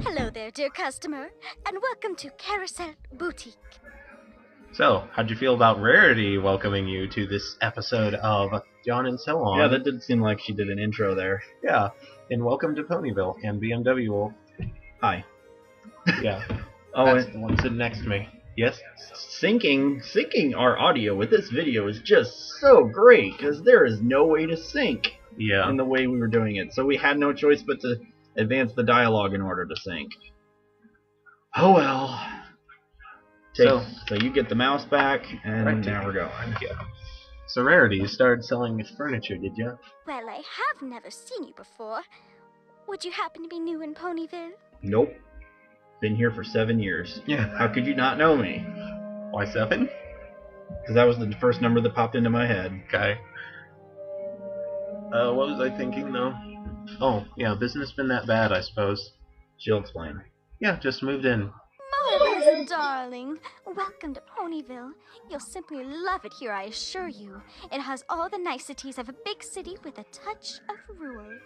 Hello there, dear customer, and welcome to Carousel Boutique. So, how'd you feel about Rarity welcoming you to this episode of John and So On? Yeah, that did seem like she did an intro there. Yeah, and welcome to Ponyville and BMW Wolf. Hi. Yeah. Oh, That's the one sitting next to me. Yes? syncing our audio with this video is just so great, because there is no way to sync Yeah. in the way we were doing it. So we had no choice but to advance the dialogue in order to sync. Oh well. So you get the mouse back, and Right, now we're going. Yeah. So Rarity, you started selling this furniture, did you? Well, I have never seen you before. Would you happen to be new in Ponyville? Nope. Been here for 7 years. Yeah. How could you not know me? Why 7? Because that was the first number that popped into my head. Okay. What was I thinking though? Oh, yeah, business been that bad, I suppose. She'll explain. Yeah, just moved in. Marvelous, darling. Welcome to Ponyville. You'll simply love it here, I assure you. It has all the niceties of a big city with a touch of rule.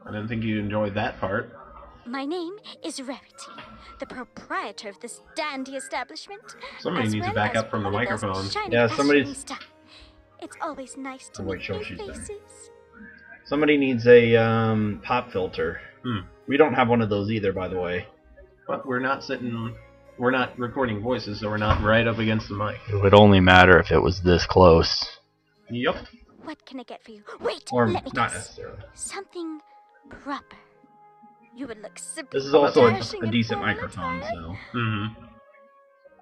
I didn't think you'd enjoy that part. My name is Rarity, the proprietor of this dandy establishment. Somebody as needs to well back as up from the Ponyville's microphone. shiny Yeah, fashionista. It's always nice to Wait, meet show new she's there. faces. Somebody needs a pop filter. We don't have one of those either, by the way. But we're not recording voices, so we're not right up against the mic. It would only matter if it was this close. Yep. What can I get for you? Wait, Or let me not guess. necessarily. Something proper. You would look simply This is also dashing a in decent formal microphone, attire. so. Mm-hmm.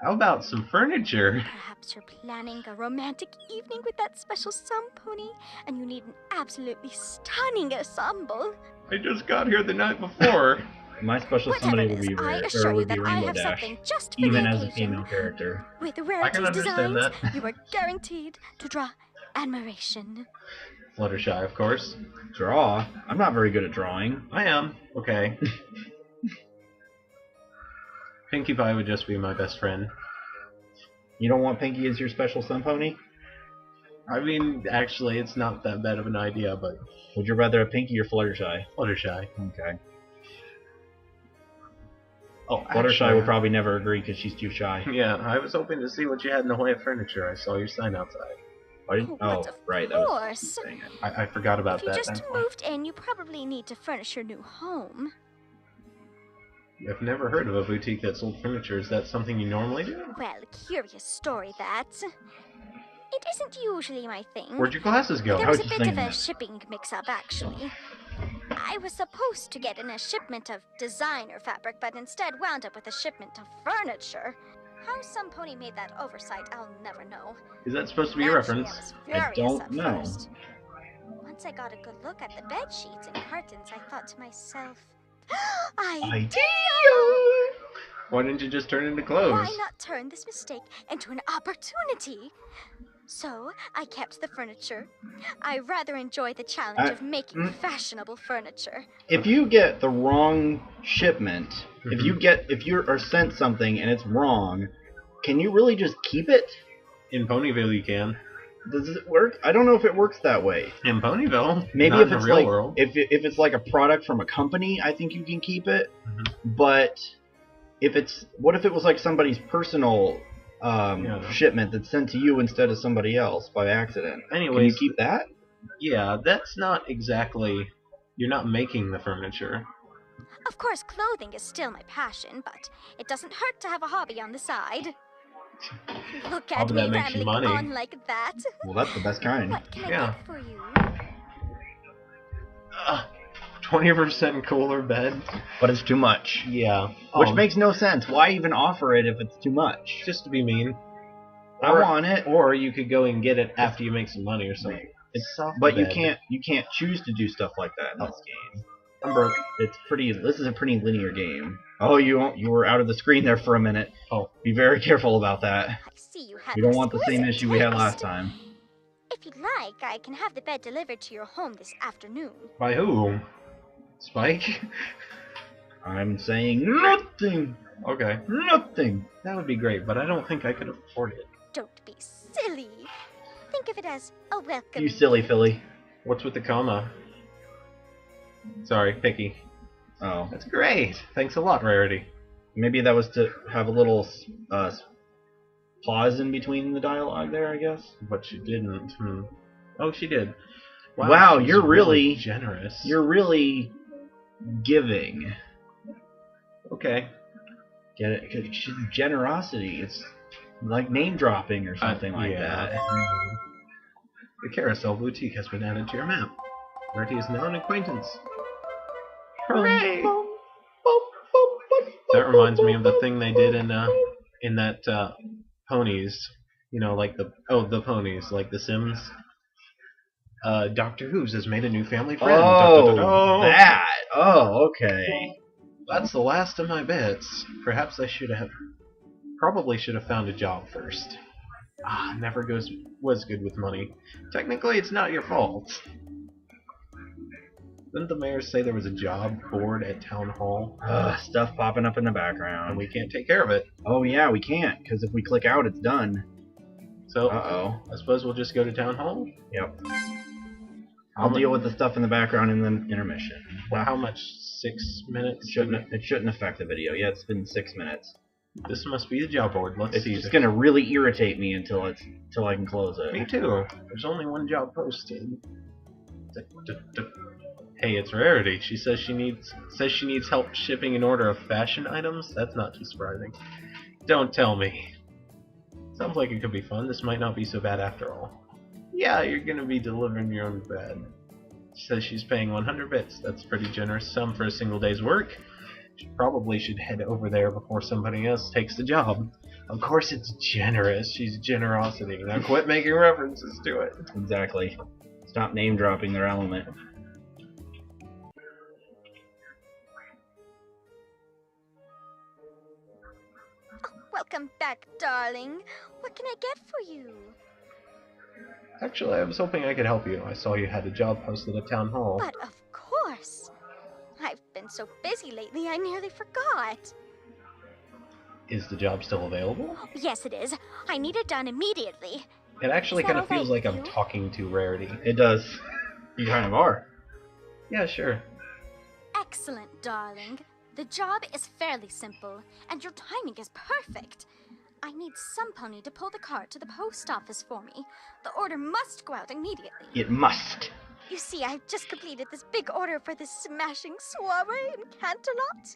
How about some furniture? Perhaps you're planning a romantic evening with that special sun pony, and you need an absolutely stunning ensemble. I just got here the night before. My special Whatever somebody it will is, be I rare, assure or you would be that I Rainbow have Dash, something just for even the as a occasion. female character. With can Rarity's understand designs, that. you are guaranteed to draw admiration. Fluttershy, of course. Draw? I'm not very good at drawing. I am. Okay. Pinkie Pie would just be my best friend. You don't want Pinky as your special sun pony? I mean, actually, it's not that bad of an idea, but Would you rather have Pinky or Fluttershy? Fluttershy. Okay. Oh, Fluttershy would probably never agree because she's too shy. Yeah, I was hoping to see what you had in the way of furniture. I saw your sign outside. Oh, Oh, but of right. That was, course. dang it. I forgot about If you that. just moved in, you probably need to furnish your new home. I've never heard of a boutique that sold furniture. Is that something you normally do? Well, curious story that. It isn't usually my thing. Where'd your glasses go? There I was was a just bit of thinking a that. shipping mix-up, actually. I was supposed to get in a shipment of designer fabric, but instead wound up with a shipment of furniture. How some pony made that oversight, I'll never know. Is that supposed to be a Naturally, reference? I was I furious don't at know. first. Once I got a good look at the bed sheets and curtains, I thought to myself, idea! Why didn't you just turn into clothes? Why not turn this mistake into an opportunity? So, I kept the furniture. I rather enjoy the challenge of making fashionable furniture. If you get the wrong shipment, if you are sent something and it's wrong, can you really just keep it? In Ponyville, you can. Does it work? I don't know if it works that way. In Ponyville, Maybe not if in the it's real like world. if it's like a product from a company, I think you can keep it. But what if it was like somebody's personal shipment that's sent to you instead of somebody else by accident? Anyways, Can you keep that? Yeah, that's not exactly. You're not making the furniture. Of course, clothing is still my passion, but it doesn't hurt to have a hobby on the side. Look at Hobby me that makes you rambling money. on like that. Well, that's the best kind. What can I Yeah. get for you? 20% cooler bed. But it's too much. Yeah. Which makes no sense. Why even offer it if it's too much? just to be mean. I want it. Or you could go and get it after you make some money or something. It's soft. But bed. you can't choose to do stuff like that in this game. I'm broke. This is a pretty linear game. Oh, you were out of the screen there for a minute. Oh. Be very careful about that. I see you have You don't want the same exquisite issue we had taste. last time. If you'd like, I can have the bed delivered to your home this afternoon. By who? Spike? I'm saying nothing. Okay. Nothing. That would be great, but I don't think I could afford it. Don't be silly. Think of it as a welcome. You silly filly. What's with the comma? Sorry, picky. Oh. That's great. Thanks a lot, Rarity. Maybe that was to have a little pause in between the dialogue there, I guess. But she didn't. Oh, she did. Wow, she's you're really generous. You're really giving. Okay. Get it? 'Cause she's generosity. It's like name dropping or something like that. The Carousel Boutique has been added to your map. Rarity is now an acquaintance. Hooray! That reminds me of the thing they did in that Ponies. You know, like the ponies, like The Sims. Doctor Who's has made a new family friend. Oh, that. Oh, okay. That's the last of my bits. Perhaps I probably should have found a job first. Never was good with money. Technically, it's not your fault. Didn't the mayor say there was a job board at Town Hall? Stuff popping up in the background. And we can't take care of it. Oh yeah, we can't, because if we click out, it's done. So, I suppose we'll just go to Town Hall? Yep. I'll deal with the stuff in the background in the intermission. Well, how much? 6 minutes? It shouldn't affect the video. Yeah, it's been 6 minutes. This must be the job board. Let's see. It's just gonna really irritate me until I can close it. Me too. There's only one job posted. Hey, it's Rarity. She says she needs help shipping an order of fashion items. That's not too surprising. Don't tell me. Sounds like it could be fun. This might not be so bad after all. Yeah, you're gonna be delivering your own bed. She says she's paying 100 bits. That's pretty generous sum for a single day's work. She probably should head over there before somebody else takes the job. Of course it's generous. She's generosity. Now quit making references to it. Exactly. Stop name dropping their element. Welcome back, darling. What can I get for you? Actually, I was hoping I could help you. I saw you had a job posted at Town Hall. But of course. I've been so busy lately, I nearly forgot. Is the job still available? Yes, it is. I need it done immediately. It actually kind of alright feels like with I'm you? talking to Rarity. It does. You kind of are. Yeah, sure. Excellent, darling. The job is fairly simple, and your timing is perfect. I need some pony to pull the cart to the post office for me. The order must go out immediately. It must. You see, I've just completed this big order for this smashing soiree in Canterlot.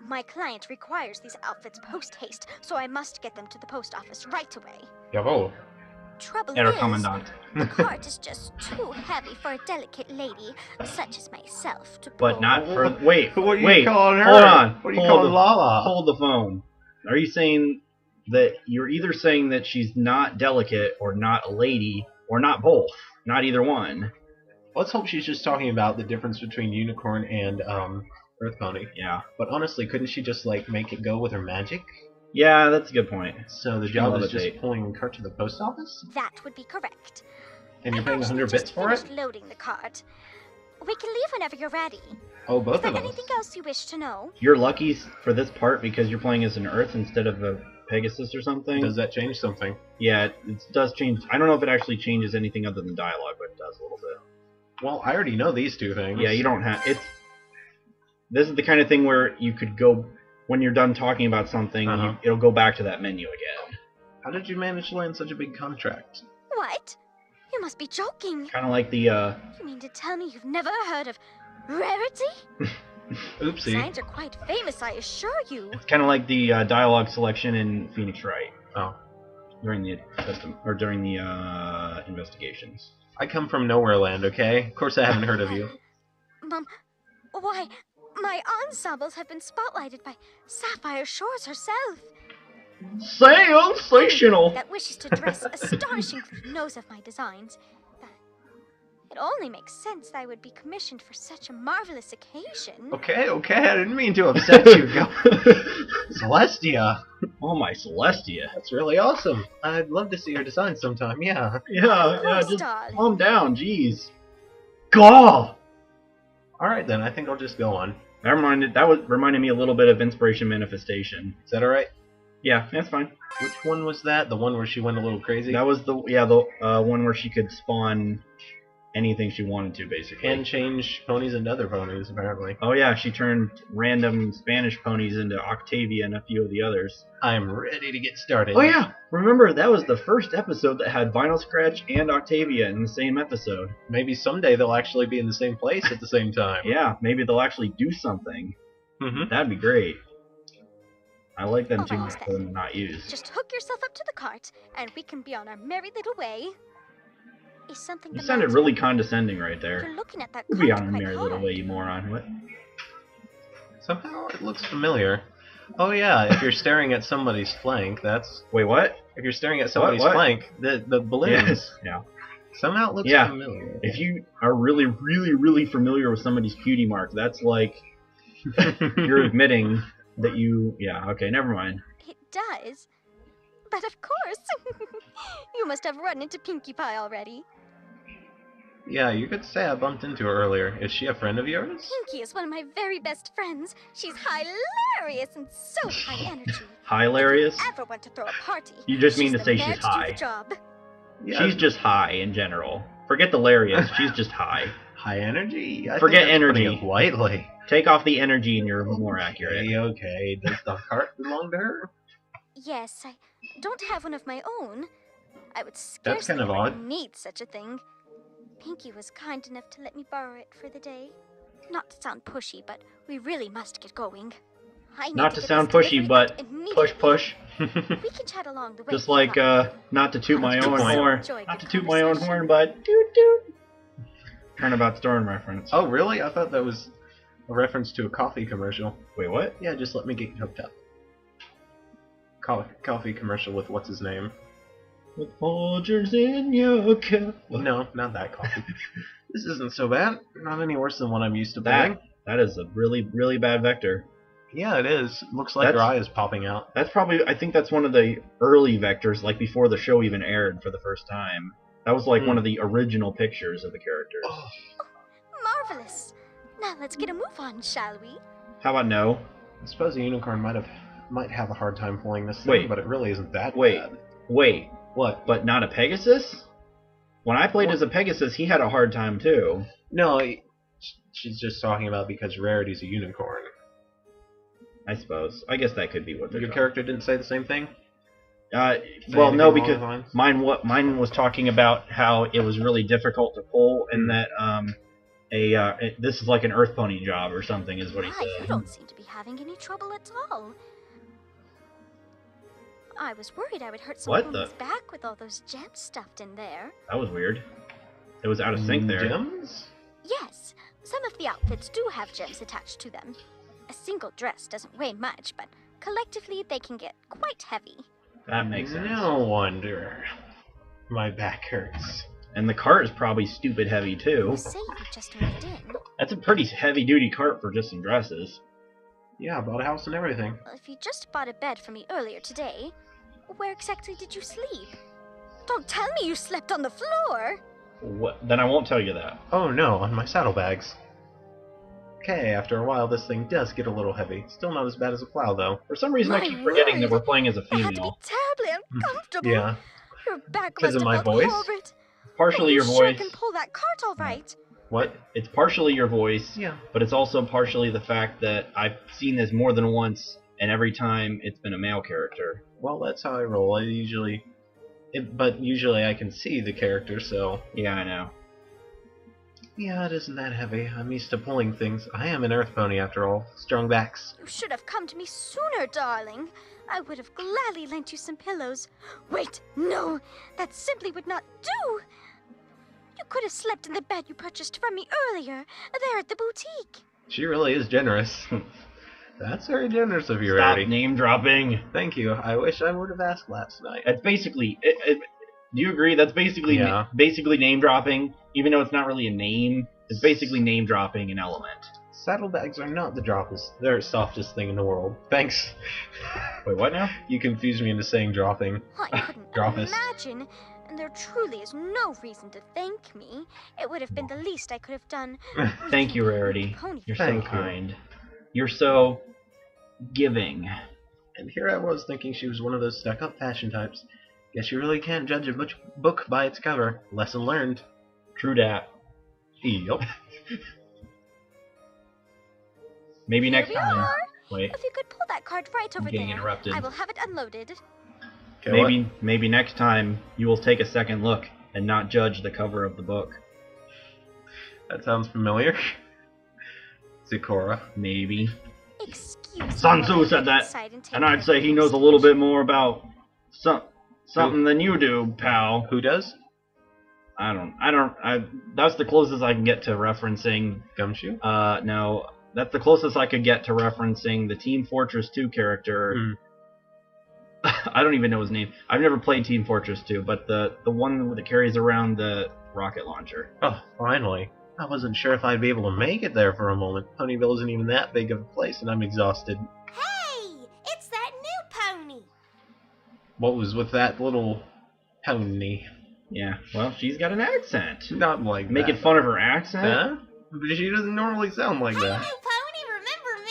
My client requires these outfits post-haste, so I must get them to the post office right away. Jawohl. Trouble Herr is, Commandant. the cart is just too heavy for a delicate lady such as myself to pull. But not for... Wait, What are you wait, calling her? hold on. What are you Hold calling the- Lala? Hold the phone. Are you saying that you're either saying that she's not delicate or not a lady or not both? Not either one. Let's hope she's just talking about the difference between unicorn and Earth Pony. Yeah. But honestly, couldn't she just like make it go with her magic? Yeah, that's a good point. So the She job can is just levitate. pulling the cart to the post office? That would be correct. And you're I've paying actually 100 just bits for it? finished loading the cart. We can leave whenever you're ready. Oh, both Is there of us. anything else you wish to know? You're lucky for this part because you're playing as an Earth instead of a Pegasus or something. Does that change something? Yeah, it does change. I don't know if it actually changes anything other than dialogue, but it does a little bit. Well, I already know these two things. Yeah, you don't have... This is the kind of thing where you could go... When you're done talking about something, it'll go back to that menu again. How did you manage to land such a big contract? What? You must be joking. Kind of like the... You mean to tell me you've never heard of Rarity? Oopsie. Signs are quite famous, I assure you. It's kind of like the dialogue selection in Phoenix Wright. Oh. During the investigations. I come from Nowhere Land, okay? Of course I haven't heard of you. Mum, why, my ensembles have been spotlighted by Sapphire Shores herself. Sensational! That wishes to dress astonishingly knows of my designs. It only makes sense that I would be commissioned for such a marvelous occasion. Okay, I didn't mean to upset you. Celestia! Oh my Celestia. That's really awesome. I'd love to see your design sometime, yeah. Yeah, course, just darling. calm down, jeez. Gah! Alright then, I think I'll just go on. That reminded me a little bit of Inspiration Manifestation. Is that alright? Yeah, that's fine. Which one was that? The one where she went a little crazy? That was the one where she could spawn anything she wanted to, basically. And change ponies into other ponies, apparently. Oh yeah, she turned random Spanish ponies into Octavia and a few of the others. I'm ready to get started. Oh yeah, remember that was the first episode that had Vinyl Scratch and Octavia in the same episode. Maybe someday they'll actually be in the same place at the same time. Yeah, maybe they'll actually do something. Mm-hmm. That'd be great. I like them too Alright, much for them to not use. Just hook yourself up to the cart, and we can be on our merry little way. Is something You the sounded matter? really condescending right there. You're looking at that We'll cart be on our quite merry hard. little way, you moron. What? Somehow it looks familiar. Oh yeah, if you're staring at somebody's flank, that's... Wait, what? If you're staring at somebody's What? flank, the balloons. Yeah. Somehow it looks Yeah. familiar. If you are really, really, really familiar with somebody's cutie mark, that's like you're admitting that you... Yeah, okay, never mind. It does. But of course. You must have run into Pinkie Pie already. Yeah, you could say I bumped into her earlier. Is she a friend of yours? Pinkie is one of my very best friends. She's hilarious and so high energy. Hilarious? If you ever want to throw a party, You just mean she's to say the man she's to do high. the job. Yeah. She's just high in general. Forget the hilarious, she's just high. High energy? I Forget think that's energy. putting it lightly. Take off the energy and you're more accurate. Okay. Does the heart belong to her? Yes, I don't have one of my own. I would That's scarcely kind of odd. need such a thing. Pinkie was kind enough to let me borrow it for the day. Not to sound pushy, but we really must get going. I need Not to get sound this pushy, delivery but out immediately. push. We can chat along the way. Just if you like, like. not to toot my I'll own just horn. enjoy Not to good toot my own conversation. horn, but toot toot. Turnabout Storm reference. Oh, really? I thought that was a reference to a coffee commercial. Wait, what? Yeah, just let me get hooked up. Coffee commercial with what's his name? With Folgers in your cup. No, not that coffee. This isn't so bad. Not any worse than what I'm used to playing. That is a really, really bad vector. Yeah, it is. Looks like your eye is popping out. That's probably, I think that's one of the early vectors, like before the show even aired for the first time. That was like one of the original pictures of the characters. Oh. Marvelous. Now let's get a move on, shall we? How about no? I suppose a unicorn might have a hard time pulling this thing, Wait. but it really isn't that Wait. bad. Wait. What? But not a Pegasus? When I played as a Pegasus, he had a hard time too. No, she's just talking about because Rarity's a unicorn. I suppose. I guess that could be what they're Your talking. character didn't say the same thing? Well, Say no, anything along because those lines? mine was talking about how it was really difficult to pull, and that this is like an Earth Pony job or something, is what he Why, you said. don't seem to be having any trouble at all. I was worried I would hurt What someone's the- back with all those gems stuffed in there. That was weird. It was out of sync there. Gems? Yes, some of the outfits do have gems attached to them. A single dress doesn't weigh much, but collectively they can get quite heavy. That makes sense. No wonder. My back hurts. And the cart is probably stupid heavy too. You say you just moved in. That's a pretty heavy-duty cart for just some dresses. Yeah, bought a house and everything. Well, if you just bought a bed for me earlier today, where exactly did you sleep? Don't tell me you slept on the floor! What? Then I won't tell you that. Oh no, on my saddlebags. Okay, after a while this thing does get a little heavy. Still not as bad as a plow though. For some reason, I My keep forgetting that word. we're playing as a That had to be female. terribly uncomfortable. Yeah. Your back 'Cause must of have my felt voice? horrid. Partially your you sure voice. can pull that cart all right. What? It's partially your voice, Yeah. but it's also partially the fact that I've seen this more than once, and every time it's been a male character. Well, that's how I roll. But usually I can see the character, so... Yeah, I know. Yeah, it isn't that heavy. I'm used to pulling things. I am an Earth Pony after all. Strong backs. You should have come to me sooner, darling. I would have gladly lent you some pillows. Wait, no, that simply would not do. You could have slept in the bed you purchased from me earlier, there at the boutique. She really is generous. That's very generous of you, Stop Rarity. name dropping. Thank you. I wish I would have asked last night. That's basically. Do you agree? That's basically Yeah. basically name dropping, even though it's not really a name. It's basically name dropping an element. Saddlebags are not the softest thing in the world. Thanks. Wait, what now? You confused me into saying dropping. I couldn't Droppus. imagine, and there truly is no reason to thank me. It would have been the least I could have done. Thank you, Rarity. Pony. You're Thank so you. kind. You're so giving. And here I was thinking she was one of those stuck-up fashion types. Guess you really can't judge a book by its cover. Lesson learned. True dat. Yup. Maybe next Here we time. are. Wait. If you could pull that cart right over Getting there, interrupted. I will have it unloaded. Okay, Maybe next time you will take a second look and not judge the cover of the book. that sounds familiar. Zikora. Maybe. Excuse me. Sun Tzu while I said head that, inside and take and care I'd of say the he knows a postage. little bit more about something than you do, pal. Who does? That's the closest I can get to referencing. Gumshoe? No, that's the closest I could get to referencing the Team Fortress 2 character. Mm. I don't even know his name. I've never played Team Fortress 2, but the one that carries around the rocket launcher. Oh, finally. I wasn't sure if I'd be able to make it there for a moment. Ponyville isn't even that big of a place, and I'm exhausted. Hey, it's that new pony. What was with that little pony? Yeah, well, she's got an accent. Not like Making that. fun of her accent? Huh? But she doesn't normally sound like Hey, that. new pony, remember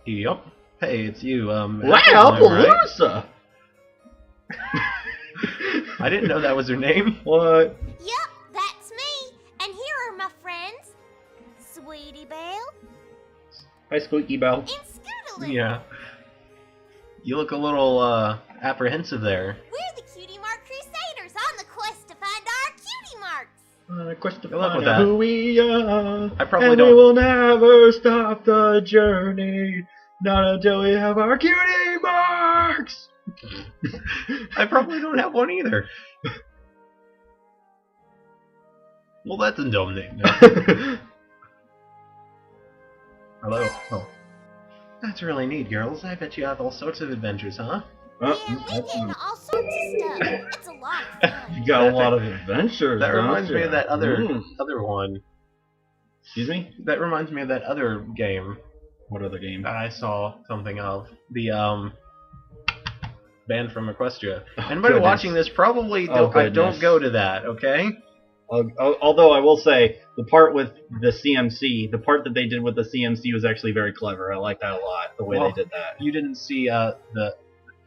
me? Yup. Hey, it's you, Wow, right? Palooza! I didn't know that was her name. What? Yup, that's me. And here are my friends, Sweetie Belle Hi, Squeaky Bell. and Scootaloo. Yeah. You look a little, apprehensive there. We're the Cutie Mark Crusaders on the quest to find our cutie marks. Quest to Good luck find with out that. who we are. I probably and don't- we will never stop the journey. Not until we have our cutie marks. I probably don't have one either. Well, that's a dumb name. Hello. Oh. That's really neat, girls. I bet you have all sorts of adventures, huh? Yeah, we get into all sorts of stuff. It's a lot of fun. You got a lot of adventures. That don't reminds me you? of that other Mm. other one. Excuse me? That reminds me of that other game What other game? that I saw something of. The band from Equestria. Oh, Anybody goodness. watching this probably Oh, don't goodness. go to that, okay? Although I will say, the part with the CMC, the part that they did with the CMC was actually very clever. I like that a lot, the way Well, they did that. You didn't see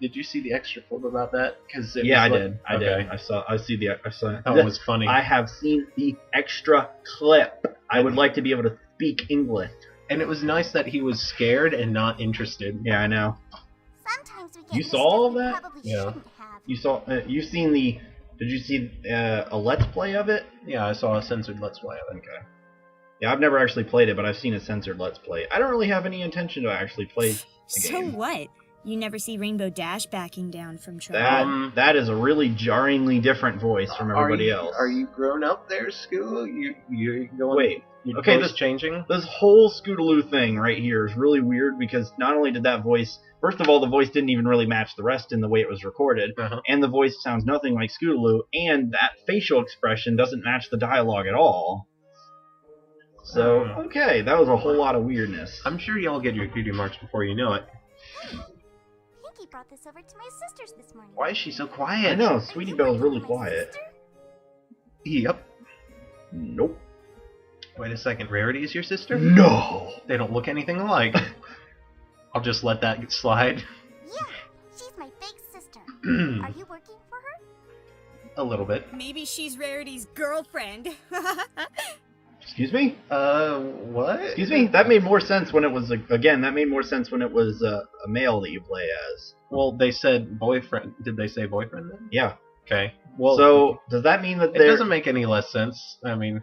Did you see the extra clip about that? Cause Yeah, I was did. like- okay. I saw That was funny. I have seen the extra clip. I would like to be able to speak English. And it was nice that he was scared and not interested. Yeah, I know. Sometimes we get You into saw all stuff we that? probably Yeah. shouldn't have. You saw? You've seen the? Did you see a Let's Play of it? Yeah, I saw a censored Let's Play of it. Okay. Yeah, I've never actually played it, but I've seen a censored Let's Play. I don't really have any intention to actually play the So game. what? You never see Rainbow Dash backing down from trouble. That is a really jarringly different voice from everybody else. Are you grown up there, School? You going? Wait. Your Okay, voice this- changing. This whole Scootaloo thing right here is really weird because not only did that voice, first of all, the voice didn't even really match the rest in the way it was recorded, Uh-huh. and the voice sounds nothing like Scootaloo, and that facial expression doesn't match the dialogue at all. So, okay, that was a whole lot of weirdness. I'm sure y'all get your cutie marks before you know it. Pinky brought this over to my sisters this morning. Why is she so quiet? I know, Are Sweetie you Belle's working really with my quiet. sister? Yep. Nope. Wait a second. Rarity is your sister? No! They don't look anything alike. I'll just let that slide. Yeah, she's my big sister. Are you working for her? A little bit. Maybe she's Rarity's girlfriend. Excuse me? What? Excuse me? That made more sense when it was, that made more sense when it was a male that you play as. Well, they said boyfriend. Did they say boyfriend then? Yeah. Okay. Well, So, does that mean that it they're... doesn't make any less sense. I mean,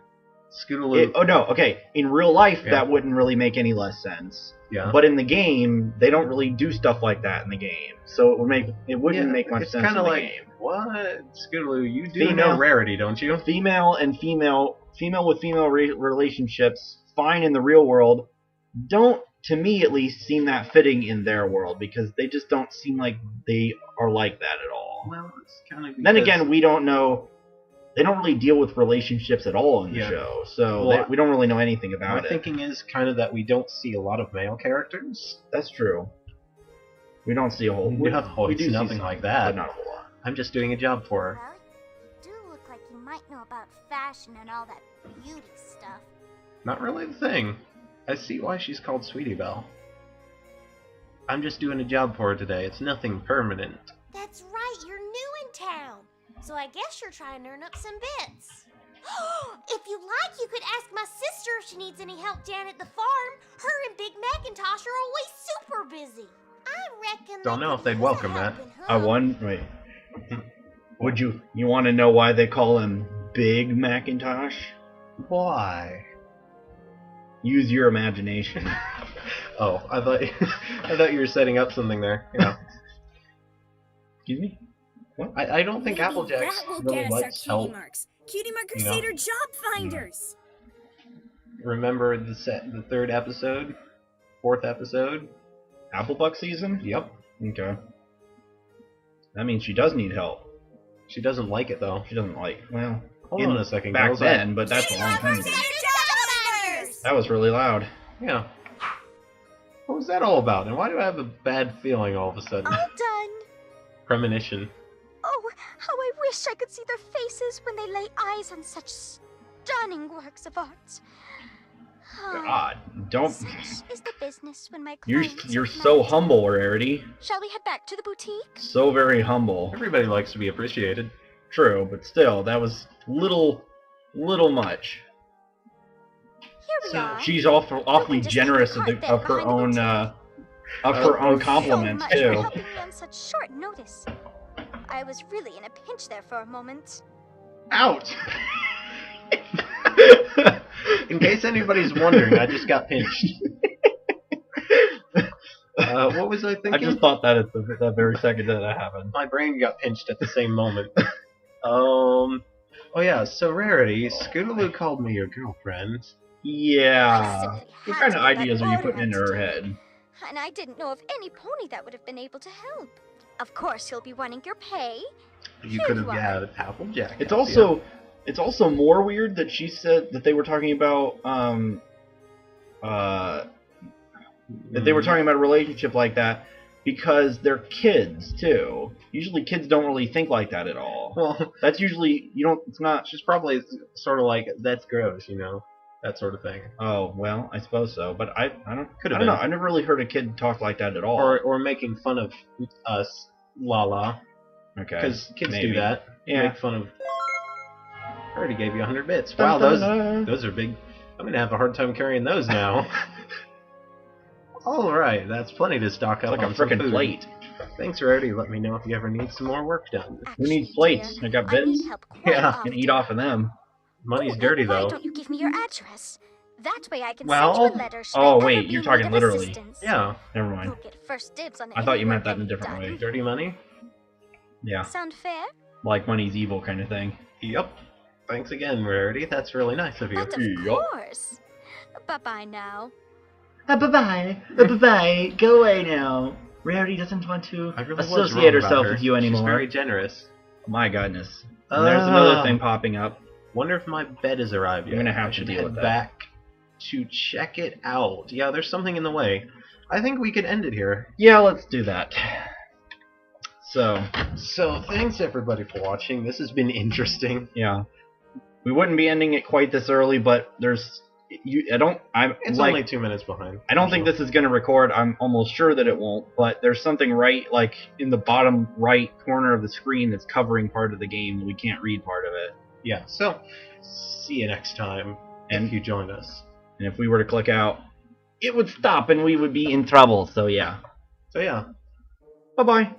Scootaloo. Oh no, okay. In real life, Yeah. that wouldn't really make any less sense. Yeah. But in the game, they don't really do stuff like that in the game, so it wouldn't Yeah, make much it's sense in kinda the like, game. what? Scootaloo, you do Female- know Rarity, don't you? Female with female relationships, fine in the real world, don't, to me at least, seem that fitting in their world because they just don't seem like they are like that at all. Well, it's kind of. Then again, we don't know. They don't really deal with relationships at all in the Yeah. show, so Well, we don't really know anything my about it. thinking is kind of that we don't see a lot of male characters. That's true. We don't see a whole. No, we it's do see nothing some, like that. but not a whole lot. I'm just doing a job for her. Well, you do look like you might know about fashion and all that beauty stuff. Not really the thing. I see why she's called Sweetie Belle. I'm just doing a job for her today. It's nothing permanent. That's right, you're new in town. So I guess you're trying to earn up some bits. If you like, you could ask my sister if she needs any help down at the farm. Her and Big Macintosh are always super busy. I reckon Don't know if they'd welcome that. Wait. Would you want to know why they call him Big Macintosh? Why? Use your imagination. Oh, I thought you were setting up something there. Yeah. Excuse me? What? I don't think Maybe Applejack that will really get us our likes cutie help. marks. Cutie Mark You know? Crusader job finders. Remember the third episode? Fourth episode? Applebuck season? Yep. Okay. That means she does need help. She doesn't like it though. She doesn't like, well, Hold on a second, back girls. then, but that's a long time ago. That was really loud. Yeah. What was that all about? And why do I have a bad feeling all of a sudden? All done. Premonition. Oh, how I wish I could see their faces when they lay eyes on such stunning works of art. God, don't. Such is the business when my You're clients you're have so met. humble, Rarity. Shall we head back to the boutique? So very humble. Everybody likes to be appreciated. True, but still, that was little much. Here we are. She's awfully just generous leave the of cart her there own behind compliments so much for too. helping me on such short notice. I was really in a pinch there for a moment. Ouch! In case anybody's wondering, I just got pinched. What was I thinking? I just thought that at the very second that happened. My brain got pinched at the same moment. Oh yeah, so Rarity, Scootaloo called me your girlfriend. Yeah. simply What had kind to of get that ideas are you order putting into out her today. head? And I didn't know of any pony that would have been able to help. Of course, he'll be wanting your pay. You Here could have you are. had Applejack. It's help also more weird that she said that they were talking about that they were talking about a relationship like that because they're kids too. Usually kids don't really think like that at all. Well, That's usually it's not. she's probably sort of like, that's gross, that sort of thing. Oh well, I suppose so. But I don't Could I have don't know. been. I never really heard a kid talk like that at all. Or making fun of us, Lala, okay, because kids maybe. do that. Yeah. Make fun of. I already gave you 100 bits. Dun, Wow, dun, dun. those are big. I'm gonna have a hard time carrying those now. All right, that's plenty to stock It's up like a on some frickin' food. plate. Thanks, Rarity. Let me know if you ever need some more work done. Who needs Actually, plates? dear, I got I need bits. help quite Yeah, often. Can eat off of them. Money's Oh, dirty why though. don't you give me your address? That way I can Well- send you a letter. should Oh, I wait, ever be you're in talking need of literally. assistance. Yeah, Never You'll mind. get first dibs on I thought you any meant work that in a I've different done. way. dirty money. Yeah, Sound fair? like money's evil kind of thing. Yep. Thanks again, Rarity. That's really nice of you. But of Yup. course. Bye-bye now. Bye-bye. Bye-bye. Go away now. Rarity doesn't want to I really was associate wrong about herself her. with you anymore. She's very generous. My goodness. And there's another thing popping up. Wonder if my bed has arrived yet. You're gonna have I to should deal head with that. back to check it out. Yeah, there's something in the way. I think we could end it here. Yeah, let's do that. So, So thanks everybody for watching. This has been interesting. yeah. We wouldn't be ending it quite this early, but there's... It's only 2 minutes behind. I don't think this is going to record. I'm almost sure that it won't, but there's something right, like, in the bottom right corner of the screen that's covering part of the game, and we can't read part of it. Yeah, so see you next time And- if you join us. And if we were to click out, it would stop and we would be in trouble, so yeah. So yeah. Bye-bye.